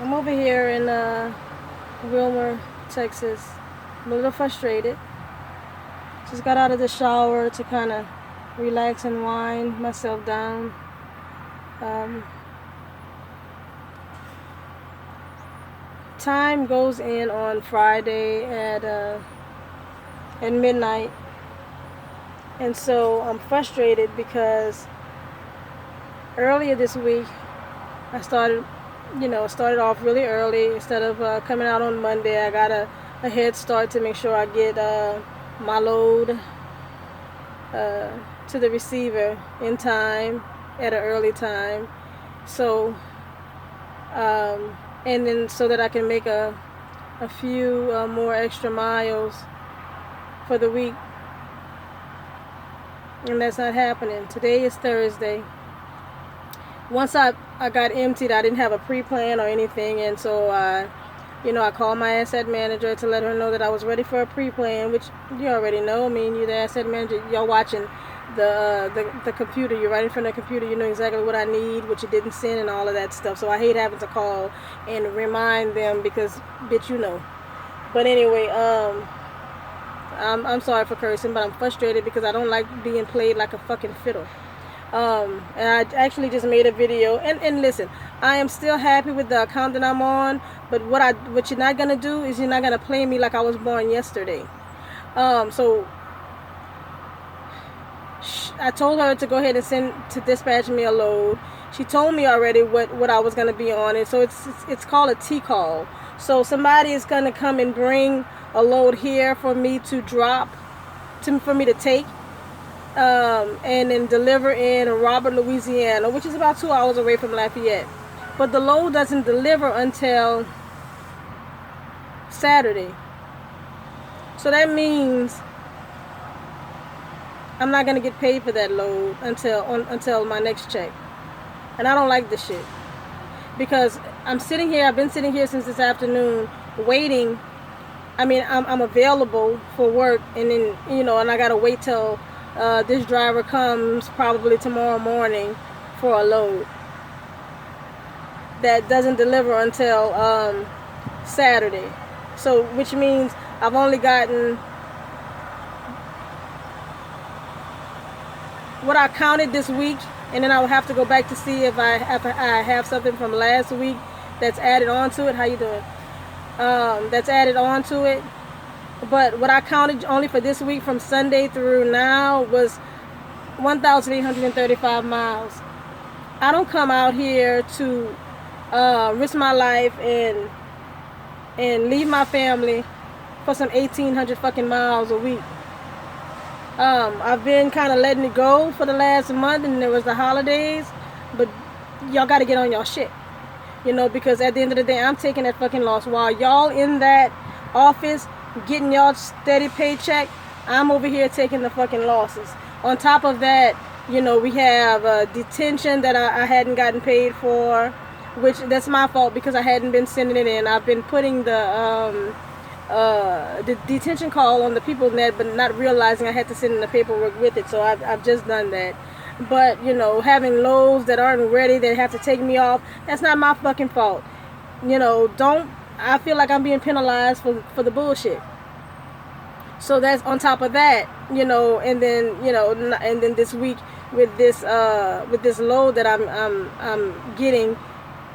I'm over here in Wilmer, Texas. I'm a little frustrated. Just got out of the shower to kind of relax and wind myself down. Um, Time goes in on Friday at midnight, and so I'm frustrated because earlier this week I started off really early. Instead of coming out on Monday, I got a head start to make sure I get my load to the receiver in time at an early time. So, and then so that I can make a few more extra miles for the week. And that's not happening. Today is Thursday. Once I got emptied, I didn't have a pre-plan or anything, and so I called my asset manager to let her know that I was ready for a pre-plan, which you already know. I mean, you're the asset manager. You're watching the computer. You're right in front of the computer. You know exactly what I need, what you didn't send, and all of that stuff. So I hate having to call and remind them because, bitch, you know. But anyway, I'm sorry for cursing, but I'm frustrated because I don't like being played like a fucking fiddle. And I actually just made a video, and listen, I am still happy with the account that I'm on, but what you're not gonna do is you're not gonna play me like I was born yesterday. So I told her to go ahead and send to dispatch me a load. She told me already what I was gonna be on, and so it's called a T-call. So somebody is gonna come and bring a load here for me to drop, for me to take. And then deliver in Robert, Louisiana, which is about 2 hours away from Lafayette. But the load doesn't deliver until Saturday. So that means I'm not gonna get paid for that load until my next check. And I don't like this shit because I've been sitting here since this afternoon waiting. I mean, I'm available for work, and then and I gotta wait till this driver comes probably tomorrow morning for a load that doesn't deliver until Saturday. So which means I've only gotten what I counted this week, and then I will have to go back to see if I have something from last week that's added on to it. How you doing? That's added on to it. But what I counted only for this week from Sunday through now was 1,835 miles. I don't come out here to risk my life and leave my family for some 1,800 fucking miles a week. I've been kind of letting it go for the last month, and there was the holidays, but y'all got to get on y'all shit, because at the end of the day, I'm taking that fucking loss while y'all in that office getting y'all steady paycheck. I'm over here taking the fucking losses. On top of that, we have detention that I hadn't gotten paid for, which that's my fault because I hadn't been sending it in. I've been putting the detention call on the people net, but not realizing I had to send in the paperwork with it. So I've just done that. But having loads that aren't ready, that have to take me off, that's not my fucking fault. I feel like I'm being penalized for the bullshit. So that's on top of that, and then this week with this load that I'm getting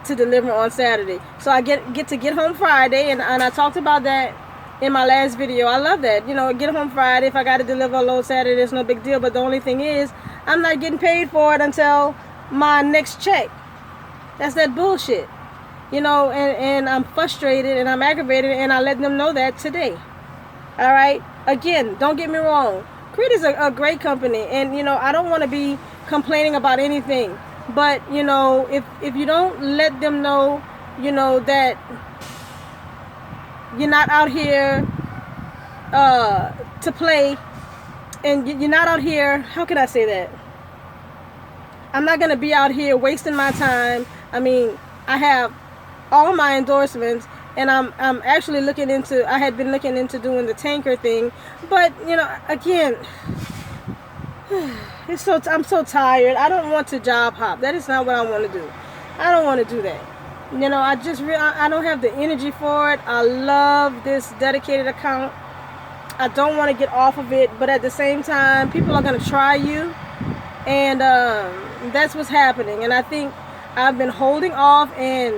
to deliver on Saturday. So I get to get home Friday, and I talked about that in my last video. I love that. Get home Friday. If I got to deliver a load Saturday, it's no big deal. But the only thing is, I'm not getting paid for it until my next check. That's that bullshit. And I'm frustrated and I'm aggravated, and I let them know that today. All right. Again, don't get me wrong. Creed is a great company, and I don't want to be complaining about anything. But if you don't let them know, that you're not out here to play, and you're not out here. How can I say that? I'm not gonna be out here wasting my time. I mean, I have all my endorsements, and I'm actually I had been looking into doing the tanker thing, but again, I'm so tired. I don't want to job hop. That is not what I want to do. I don't want to do that. You know, I don't have the energy for it. I love this dedicated account. I don't want to get off of it, but at the same time, people are going to try you, and that's what's happening. And I think I've been holding off and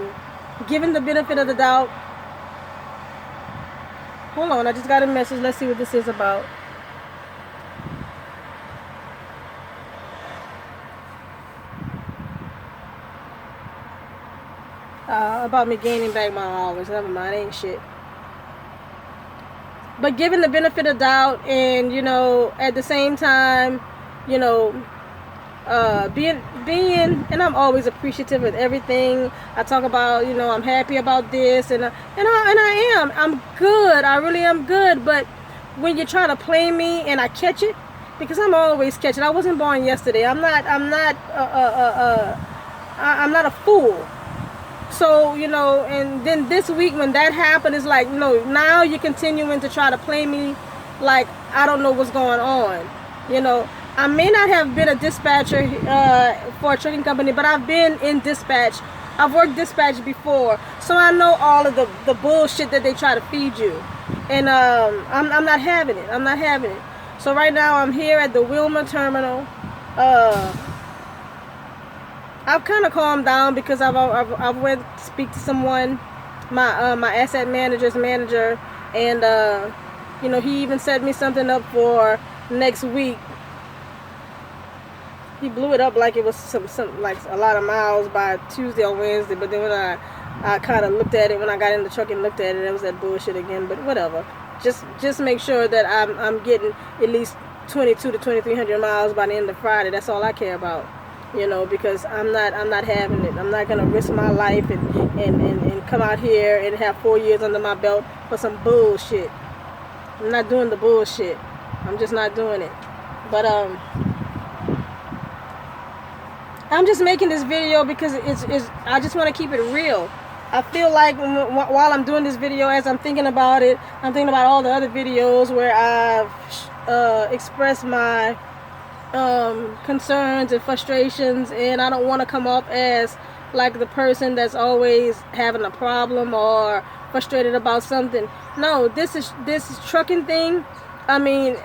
giving the benefit of the doubt. Hold on, I just got a message. Let's see what this is about. About me gaining back my hours. Never mind, ain't shit. But given the benefit of doubt, and you know, at the same time, you know, being, and I'm always appreciative of everything. I talk about, you know, I'm happy about this, and I am. I'm good. I really am good. But when you try to play me and I catch it, because I'm always catching. I wasn't born yesterday. I'm not a fool. So, you know, and then this week when that happened, it's like, you know, now you're continuing to try to play me like I don't know what's going on. You know, I may not have been a dispatcher for a trucking company, but I've been in dispatch. I've worked dispatch before, so I know all of the bullshit that they try to feed you. And I'm not having it. I'm not having it. So right now I'm here at the Wilmer terminal. I've kind of calmed down because I've went to speak to someone, my asset manager's manager, and you know, he even set me something up for next week. He blew it up like it was some like a lot of miles by Tuesday or Wednesday, but then when I kind of looked at it, when I got in the truck and looked at it, it was that bullshit again. But whatever, just make sure that I'm getting at least 22 to 2300 miles by the end of Friday. That's all I care about. You know, because I'm not having it. I'm not gonna risk my life and come out here and have 4 years under my belt for some bullshit. I'm not doing the bullshit. I'm just not doing it. But I'm just making this video because it's I just want to keep it real. I feel like while I'm doing this video, as I'm thinking about it, I'm thinking about all the other videos where I've expressed my concerns and frustrations, and I don't want to come off as like the person that's always having a problem or frustrated about something. No, this is trucking thing. I mean,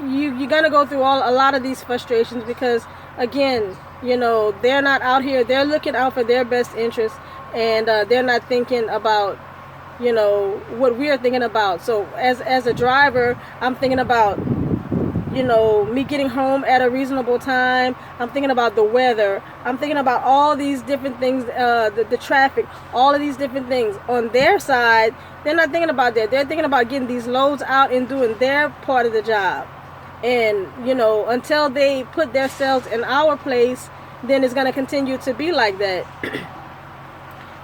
you're gonna go through a lot of these frustrations because, again, you know, they're not out here. They're looking out for their best interest, and they're not thinking about, you know, what we are thinking about. So as a driver, I'm thinking about, you know, me getting home at a reasonable time. I'm thinking about the weather. I'm thinking about all these different things, the traffic, all of these different things. On their side, they're not thinking about that. They're thinking about getting these loads out and doing their part of the job. And, you know, until they put themselves in our place, then it's going to continue to be like that.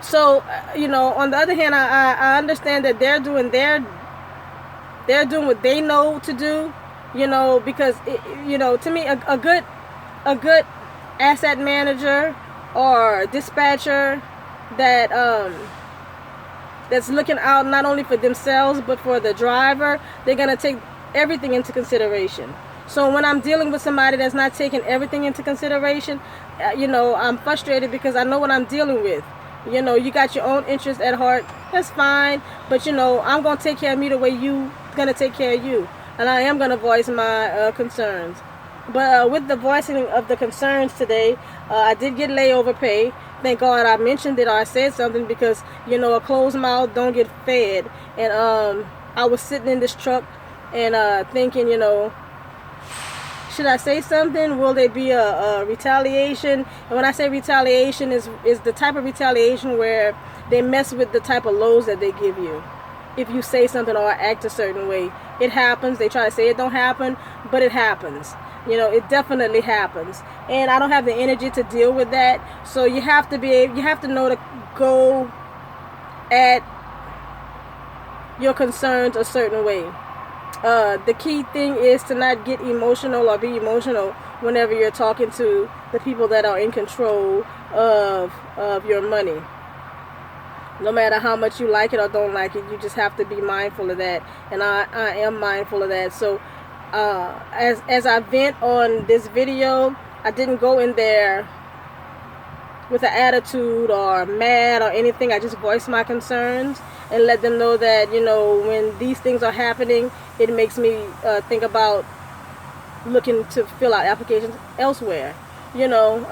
So, you know, on the other hand, I understand that they're doing what they know to do. You know, because you know, to me, a good asset manager or dispatcher that that's looking out not only for themselves but for the driver, they're gonna take everything into consideration. So when I'm dealing with somebody that's not taking everything into consideration, you know, I'm frustrated because I know what I'm dealing with. You know, you got your own interest at heart. That's fine, but you know, I'm gonna take care of me the way you gonna take care of you. And I am going to voice my concerns. But with the voicing of the concerns today, I did get layover pay. Thank God I mentioned it or I said something because, you know, a closed mouth don't get fed. And I was sitting in this truck and thinking, you know, should I say something? Will there be a retaliation? And when I say retaliation, is the type of retaliation where they mess with the type of loads that they give you. If you say something or act a certain way, it happens. They try to say it don't happen, but it happens. You know, it definitely happens. And I don't have the energy to deal with that. So you have to know to go at your concerns a certain way. The key thing is to not get emotional or be emotional whenever you're talking to the people that are in control of your money. No matter how much you like it or don't like it, you just have to be mindful of that. And I am mindful of that. So as I vent on this video, I didn't go in there with an attitude or mad or anything. I just voice my concerns and let them know that, you know, when these things are happening, it makes me think about looking to fill out applications elsewhere, you know.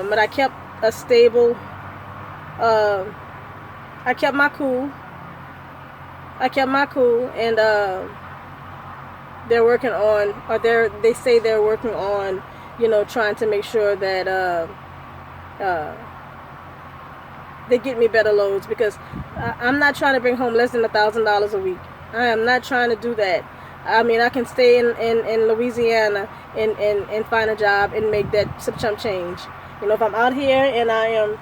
But I kept a stable, I kept my cool. And they're working on, or they say they're working on, you know, trying to make sure that they get me better loads, because I'm not trying to bring home less than $1,000 a week. I am not trying to do that. I mean, I can stay in Louisiana and find a job and make that some chump change. You know, if I'm out here and I am,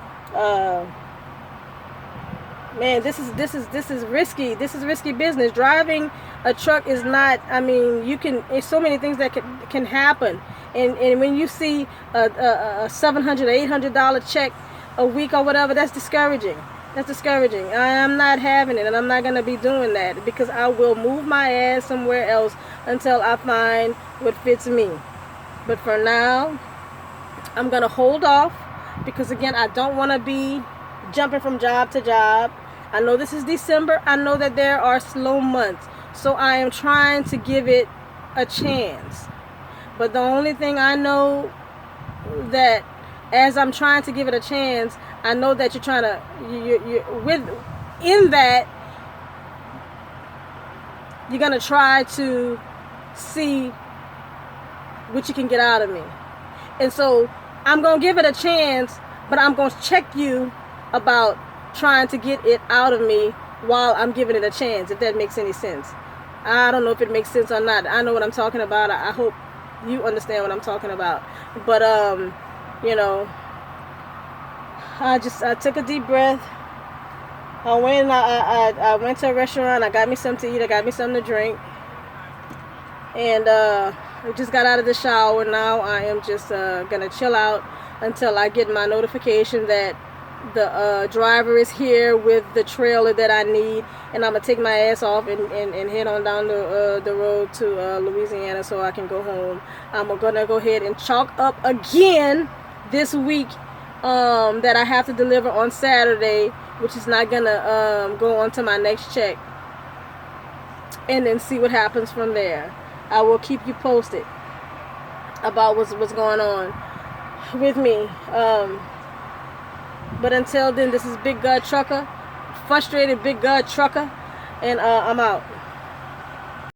man, this is risky. This is risky business. Driving a truck is not. I mean, there's so many things that can happen. And when you see a $700, $800 check a week or whatever, that's discouraging. That's discouraging. I am not having it, and I'm not going to be doing that, because I will move my ass somewhere else until I find what fits me. But for now, I'm going to hold off, because again, I don't want to be jumping from job to job. I know this is December. I know that there are slow months, so I am trying to give it a chance. But the only thing I know, that as I'm trying to give it a chance, I know that you're trying to, in that, you're going to try to see what you can get out of me. And so I'm going to give it a chance, but I'm going to check you about trying to get it out of me while I'm giving it a chance, if that makes any sense. I don't know if it makes sense or not. I know what I'm talking about. I hope you understand what I'm talking about. But you know, I took a deep breath. I went to a restaurant. I got me something to eat. I got me something to drink. And I just got out of the shower. Now I am just gonna chill out until I get my notification that the driver is here with the trailer that I need, and I'm gonna take my ass off and head on down the road to Louisiana so I can go home. I'm gonna go ahead and chalk up again this week that I have to deliver on Saturday, which is not gonna go on to my next check, and then see what happens from there. I will keep you posted about what's going on with me. But until then, this is Big God Trucker, frustrated Big God Trucker, and I'm out.